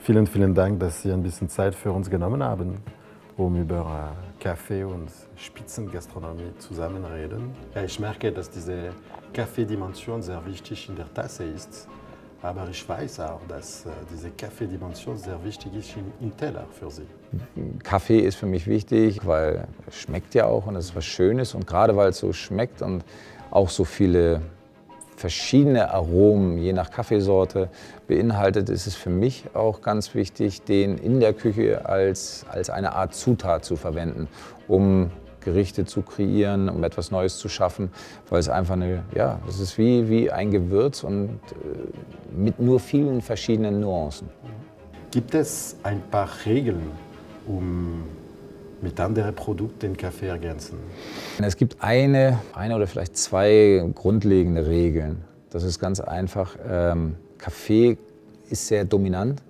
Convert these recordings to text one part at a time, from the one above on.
Vielen, vielen Dank, dass Sie ein bisschen Zeit für uns genommen haben, um über Kaffee und Spitzengastronomie zusammen reden. Ja, ich merke, dass diese Kaffeedimension sehr wichtig in der Tasse ist, aber ich weiß auch, dass diese Kaffeedimension sehr wichtig ist im Teller für Sie. Kaffee ist für mich wichtig, weil es schmeckt ja auch und es ist was Schönes, und gerade weil es so schmeckt und auch so viele verschiedene Aromen je nach Kaffeesorte beinhaltet, ist es für mich auch ganz wichtig, den in der Küche als eine Art Zutat zu verwenden, um Gerichte zu kreieren, um etwas Neues zu schaffen, weil es einfach es ist wie ein Gewürz und mit nur vielen verschiedenen Nuancen. Gibt es ein paar Regeln, um mit anderen Produkten den Kaffee ergänzen? Es gibt eine oder vielleicht zwei grundlegende Regeln. Das ist ganz einfach. Kaffee ist sehr dominant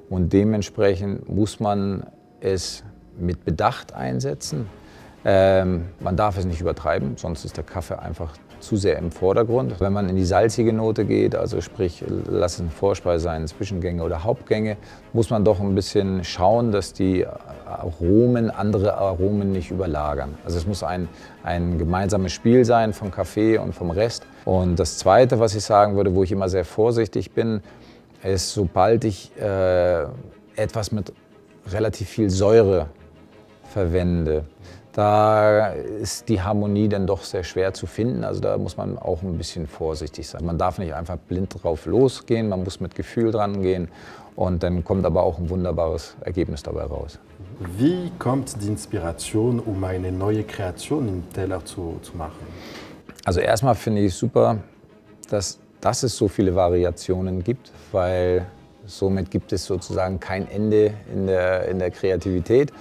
und dementsprechend muss man es mit Bedacht einsetzen. Man darf es nicht übertreiben, sonst ist der Kaffee einfach zu sehr im Vordergrund. Wenn man in die salzige Note geht, also sprich, lass es eine Vorspeise sein, Zwischengänge oder Hauptgänge, muss man doch ein bisschen schauen, dass die Aromen andere Aromen nicht überlagern. Also es muss ein gemeinsames Spiel sein vom Kaffee und vom Rest. Und das Zweite, was ich sagen würde, wo ich immer sehr vorsichtig bin, ist, sobald ich etwas mit relativ viel Säure verwende, da ist die Harmonie dann doch sehr schwer zu finden. Also da muss man auch ein bisschen vorsichtig sein. Man darf nicht einfach blind drauf losgehen, man muss mit Gefühl dran gehen, und dann kommt aber auch ein wunderbares Ergebnis dabei raus. Wie kommt die Inspiration, um eine neue Kreation im Teller zu machen? Also erstmal finde ich es super, dass es so viele Variationen gibt, weil somit gibt es sozusagen kein Ende in der Kreativität.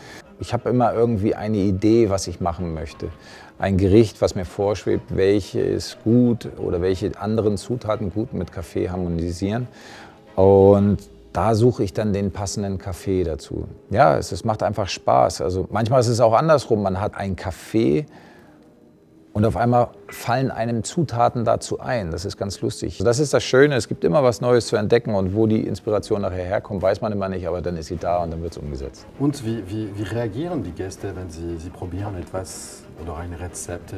Ich habe immer irgendwie eine Idee, was ich machen möchte. Ein Gericht, was mir vorschwebt, welches gut oder welche anderen Zutaten gut mit Kaffee harmonisieren. Und da suche ich dann den passenden Kaffee dazu. Ja, es macht einfach Spaß. Also manchmal ist es auch andersrum. Man hat einen Kaffee und auf einmal fallen einem Zutaten dazu ein. Das ist ganz lustig. Das ist das Schöne, es gibt immer was Neues zu entdecken, und wo die Inspiration nachher herkommt, weiß man immer nicht, aber dann ist sie da und dann wird es umgesetzt. Und wie reagieren die Gäste, wenn sie probieren etwas oder ein Rezept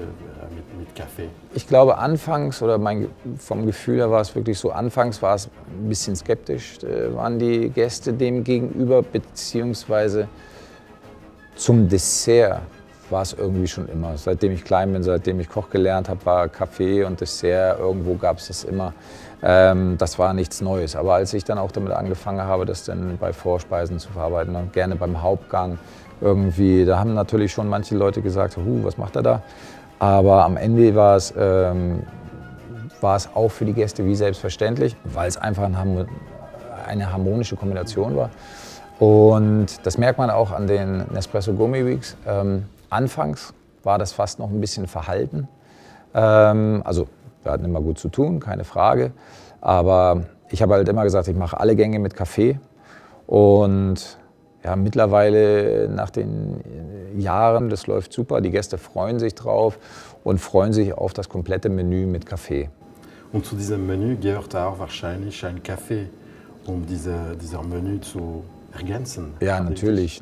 mit Kaffee? Ich glaube, anfangs, oder vom Gefühl her war es wirklich so, anfangs war es ein bisschen skeptisch, waren die Gäste dem gegenüber, beziehungsweise zum Dessert war es irgendwie schon immer. Seitdem ich klein bin, seitdem ich Koch gelernt habe, war Kaffee und Dessert, irgendwo gab es das immer. Das war nichts Neues. Aber als ich dann auch damit angefangen habe, das dann bei Vorspeisen zu verarbeiten, und gerne beim Hauptgang irgendwie, da haben natürlich schon manche Leute gesagt, was macht er da? Aber am Ende war es auch für die Gäste wie selbstverständlich, weil es einfach eine harmonische Kombination war. Und das merkt man auch an den Nespresso Gourmet Weeks. Anfangs war das fast noch ein bisschen verhalten. Also wir hatten immer gut zu tun, keine Frage. Aber ich habe halt immer gesagt, ich mache alle Gänge mit Kaffee. Und ja, mittlerweile nach den Jahren, das läuft super. Die Gäste freuen sich drauf und freuen sich auf das komplette Menü mit Kaffee. Und zu diesem Menü gehört auch wahrscheinlich ein Kaffee, um dieser Menü zu ergänzen. Ja, natürlich.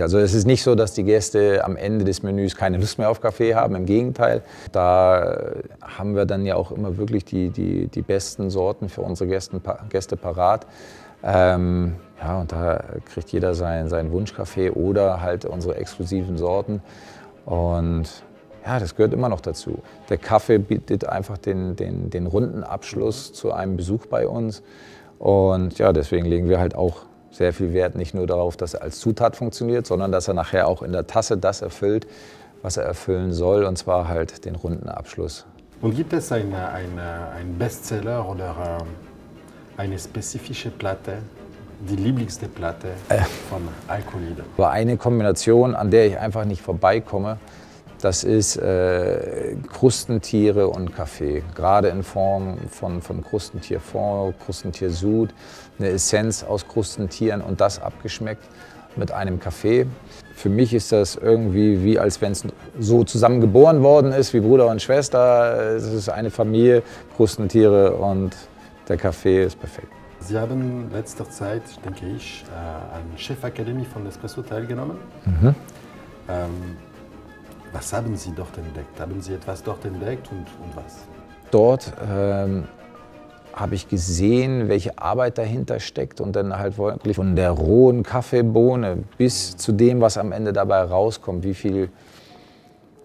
Also es ist nicht so, dass die Gäste am Ende des Menüs keine Lust mehr auf Kaffee haben, im Gegenteil. Da haben wir dann ja auch immer wirklich die besten Sorten für unsere Gäste parat. Ja, und da kriegt jeder seinen Wunschkaffee oder halt unsere exklusiven Sorten. Und ja, das gehört immer noch dazu. Der Kaffee bietet einfach den runden Abschluss zu einem Besuch bei uns. Und ja, deswegen legen wir halt auch sehr viel Wert nicht nur darauf, dass er als Zutat funktioniert, sondern dass er nachher auch in der Tasse das erfüllt, was er erfüllen soll, und zwar halt den runden Abschluss. Und gibt es einen Bestseller oder eine spezifische Platte, die lieblichste Platte von Alkolide? Aber eine Kombination, an der ich einfach nicht vorbeikomme, das ist Krustentiere und Kaffee. Gerade in Form von Krustentierfond, Krustentiersud, eine Essenz aus Krustentieren und das abgeschmeckt. mit einem Kaffee. Für mich ist das irgendwie wie, als wenn es so zusammen geboren worden ist, wie Bruder und Schwester. Es ist eine Familie, Krustentiere und der Kaffee ist perfekt. Sie haben in letzter Zeit, denke ich, an Chefakademie von Nespresso teilgenommen. Was haben Sie dort entdeckt? Haben Sie etwas dort entdeckt und was? Dort habe ich gesehen, welche Arbeit dahinter steckt und dann halt wirklich von der rohen Kaffeebohne bis zu dem, was am Ende dabei rauskommt, wie viel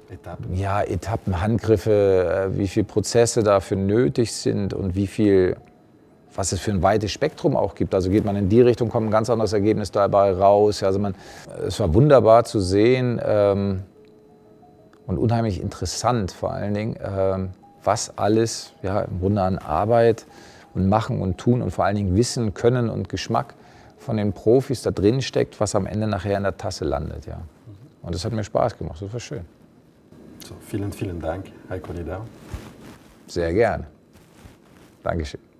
Etappen, Handgriffe, wie viele Prozesse dafür nötig sind und was es für ein weites Spektrum auch gibt. Also geht man in die Richtung, kommt ein ganz anderes Ergebnis dabei raus. Also es war wunderbar zu sehen und unheimlich interessant vor allen Dingen, was alles im Grunde an Arbeit und Machen und Tun und vor allen Dingen Wissen, Können und Geschmack von den Profis da drin steckt, was am Ende nachher in der Tasse landet. Ja. Und das hat mir Spaß gemacht, das war schön. So, vielen, vielen Dank, Heiko Nidau. Sehr gerne. Dankeschön.